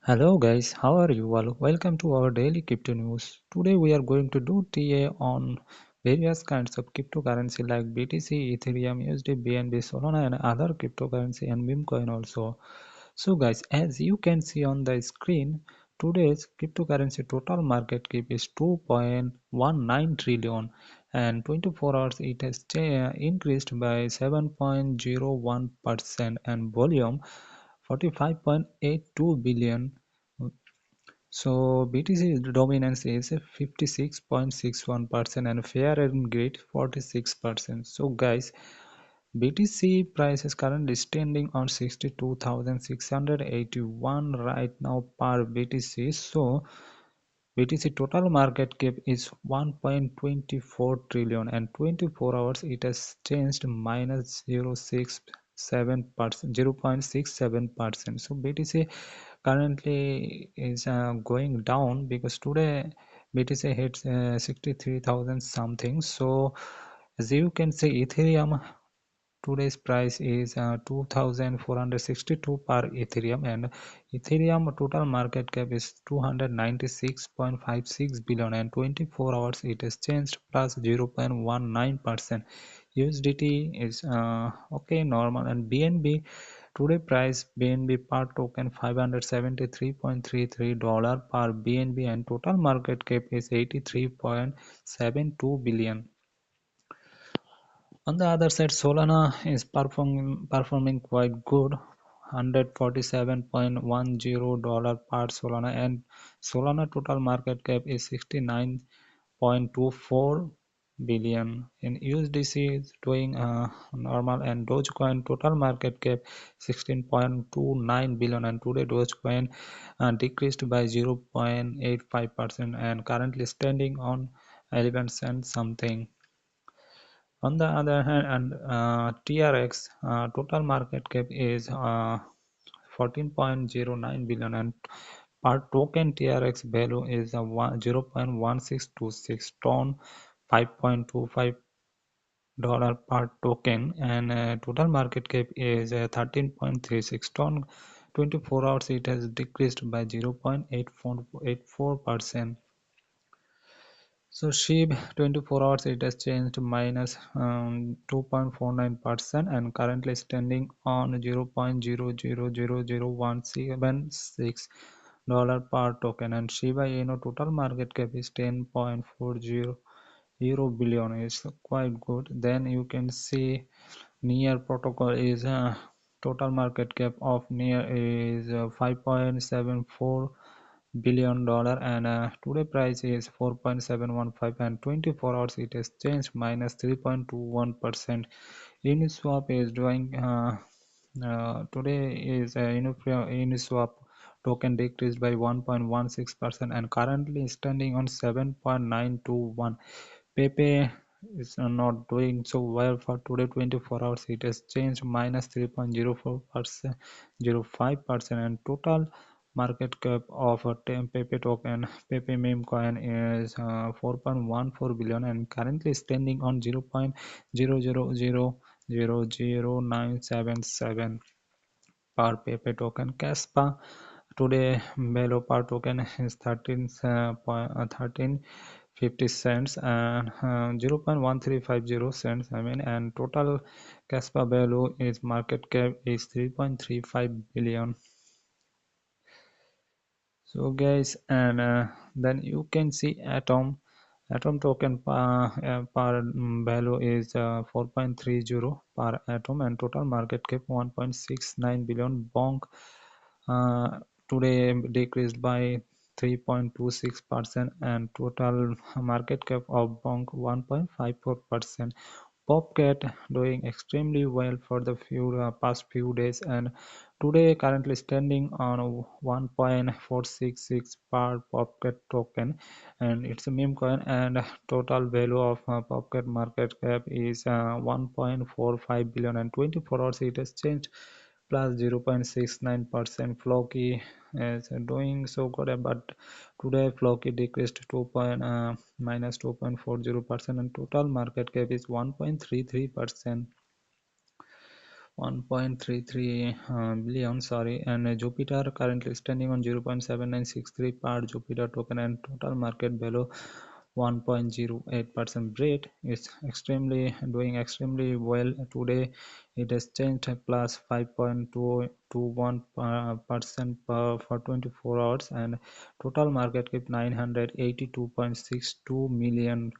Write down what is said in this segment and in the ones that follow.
Hello guys, how are you all? Welcome to our daily crypto news. Today we are going to do TA on various kinds of cryptocurrency like BTC, Ethereum, USD, BNB, Solana and other cryptocurrency and meme coin also. So guys, as you can see on the screen, today's cryptocurrency total market cap is 2.19 trillion and 24 hours it has increased by 7.01% and volume 45.82 billion. So BTC dominance is 56.61% and fair and great 46%. So guys, BTC price is currently standing on 62,681 right now per BTC. So BTC total market cap is 1.24 trillion and 24 hours it has changed minus 0.67%, 0.67%. So BTC currently is going down because today BTC hits 63,000 something. So as you can see, Ethereum today's price is 2,462 per Ethereum, and Ethereum total market cap is 296.56 billion, and 24 hours it has changed plus 0.19%. USDT is okay, normal, and BNB today price BNB per token $573.33 per BNB, and total market cap is 83.72 billion. On the other side, Solana is performing quite good, $147.10 per Solana, and Solana total market cap is 69.24 billion. In USDC is doing normal, and Dogecoin total market cap 16.29 billion, and today Dogecoin decreased by 0.85% and currently standing on 11 cents something. On the other hand, and TRX total market cap is 14.09 billion, and per token TRX value is 0.1626 ton, $5.25 per token, and total market cap is 13.36 ton. 24 hours it has decreased by 0.84%. So SHIB 24 hours it has changed minus 2.49% and currently standing on 0.0000176 dollar per token, and Shiba Inu total market cap is 10.40 euro billion, is quite good. Then you can see Near protocol is total market cap of Near is 5.74 billion dollar, and today price is 4.715, and 24 hours it has changed minus 3.21%. Uniswap is doing today is Uniswap token decreased by 1.16% and currently standing on 7.921. Pepe is not doing so well for today. 24 hours it has changed minus 3.04%, 05%, and total market cap of a Pepe token, Pepe meme coin is 4.14 billion and currently standing on 0.000000977 per Pepe token. Caspa today value per token is 13 cents and 0.1350 cents, and total Caspa value is market cap is 3.35 billion. So guys, and then you can see Atom token per value is 4.30 per Atom, and total market cap 1.69 billion. Bonk today decreased by 3.26% and total market cap of Bonk 1.54%. Popcat doing extremely well for the past few days, and today currently standing on 1.466 per Popcat token, and it's a meme coin, and total value of Popcat market cap is 1.45 billion, and 24 hours it has changed plus 0.69%. Floki is doing so good, but today Floki decreased minus 2.40%, and total market cap is 1.33%. 1.33 billion, sorry, and Jupiter currently standing on 0.7963 per Jupiter token, and total market value 1.08%. Rate is extremely doing extremely well today. It has changed plus 5.221 percent per for 24 hours, and total market cap 982.62 million,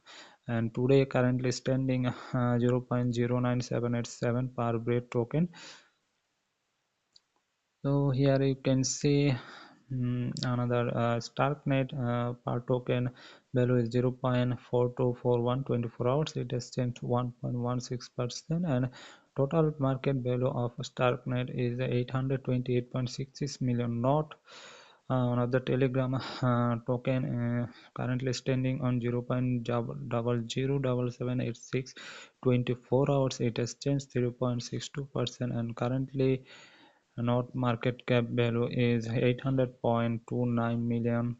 and today currently standing 0.098787 per bread token. So here you can see another Starknet per token value is 0.4241 24 hours. It has changed 1.16%, and total market value of Starknet is 828.66 million. Not one of the Telegram token currently standing on 0.007786 24 hours. It has changed 0.62%, and currently Not market cap value is 800.29 million.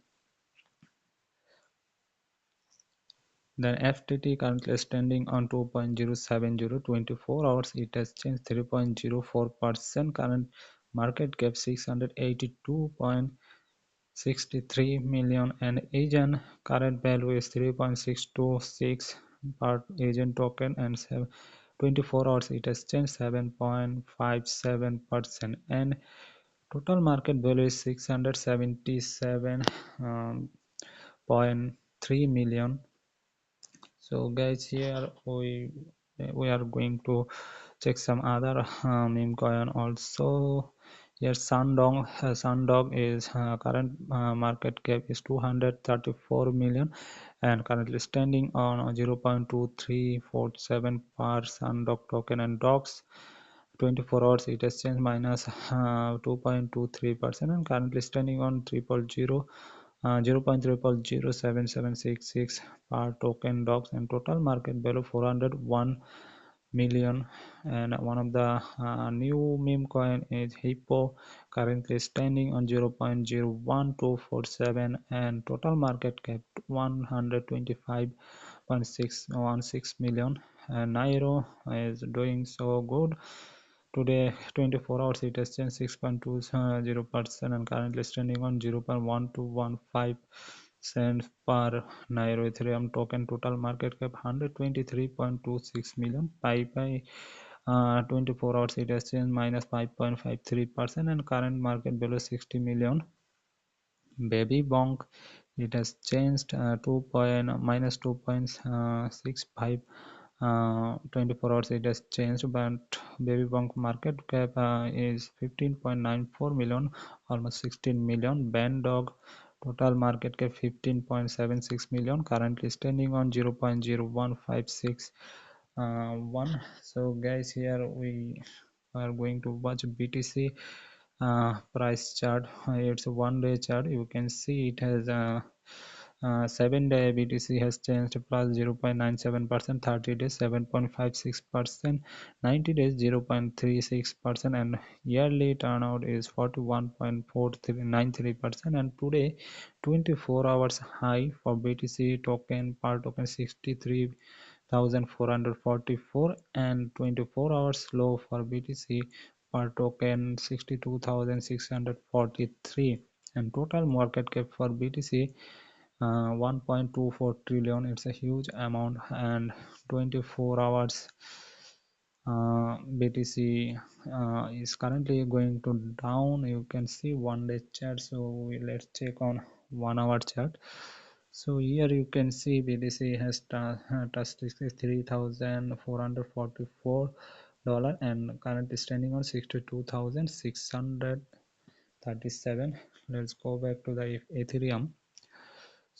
Then FTT currently standing on 2.070 24 hours. It has changed 3.04%. Current market cap 682.63 million, and agent current value is 3.626 per agent token, and 24 hours it has changed 7.57%, and total market value is 677.3 million. So guys, here we are going to check some other meme coin also. Here Sundog is current market cap is 234 million, and currently standing on 0.2347 per Sundog token, and dogs 24 hours it has changed minus 2.23%, and currently standing on 0.00077766 per token dogs, and total market value 401 million. And one of the new meme coin is Hippo, currently standing on 0.01247, and total market cap 125.616 million. And Nairo is doing so good today. 24 hours it has changed 6.20%, and currently standing on 0.1215 cents per Nairo. Ethereum token total market cap 123.26 million. Pi 24 hours it has changed minus 5.53%, and current market value 60 million. Baby bonk it has changed 2 point minus 2.65 24 hours it has changed, but baby bonk market cap is 15.94 million, almost 16 million. Ban dog total market cap 15.76 million, currently standing on 0.0156 one. So guys, here we are going to watch BTC price chart. It's a 1 day chart. You can see it has 7-day BTC has changed plus 0.97%, 30 days 7.56%, 90 days 0.36%, and yearly turnout is 41.4393%. And today 24 hours high for BTC token per token 63,444, and 24 hours low for BTC per token 62,643, and total market cap for BTC 1.24 trillion. It's a huge amount. And 24 hours BTC is currently going to down. You can see 1 day chart, so let's check on 1 hour chart. So here you can see BTC has touched $63,444 and currently standing on 62,637. Let's go back to the Ethereum.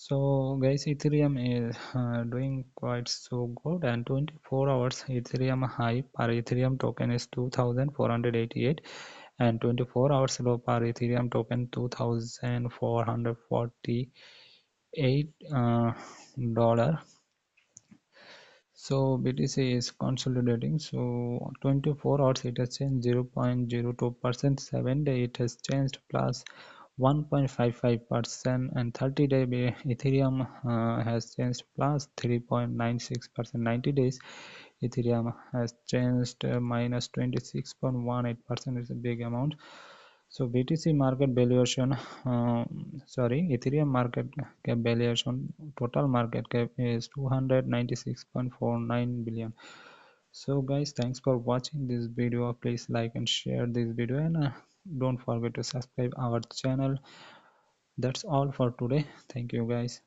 So guys, Ethereum is doing quite so good, and 24 hours Ethereum high per Ethereum token is 2,488, and 24 hours low per Ethereum token 2,448 dollar. So BTC is consolidating. So 24 hours it has changed 0.02%, 7-day it has changed plus 1.55%, and 30-day Ethereum has changed plus 3.96%, 90 days Ethereum has changed minus 26.18% is a big amount. So BTC market valuation, sorry, Ethereum market cap valuation, total market cap is 296.49 billion. So guys, thanks for watching this video. Please like and share this video, and don't forget to subscribe our channel. That's all for today. Thank you guys.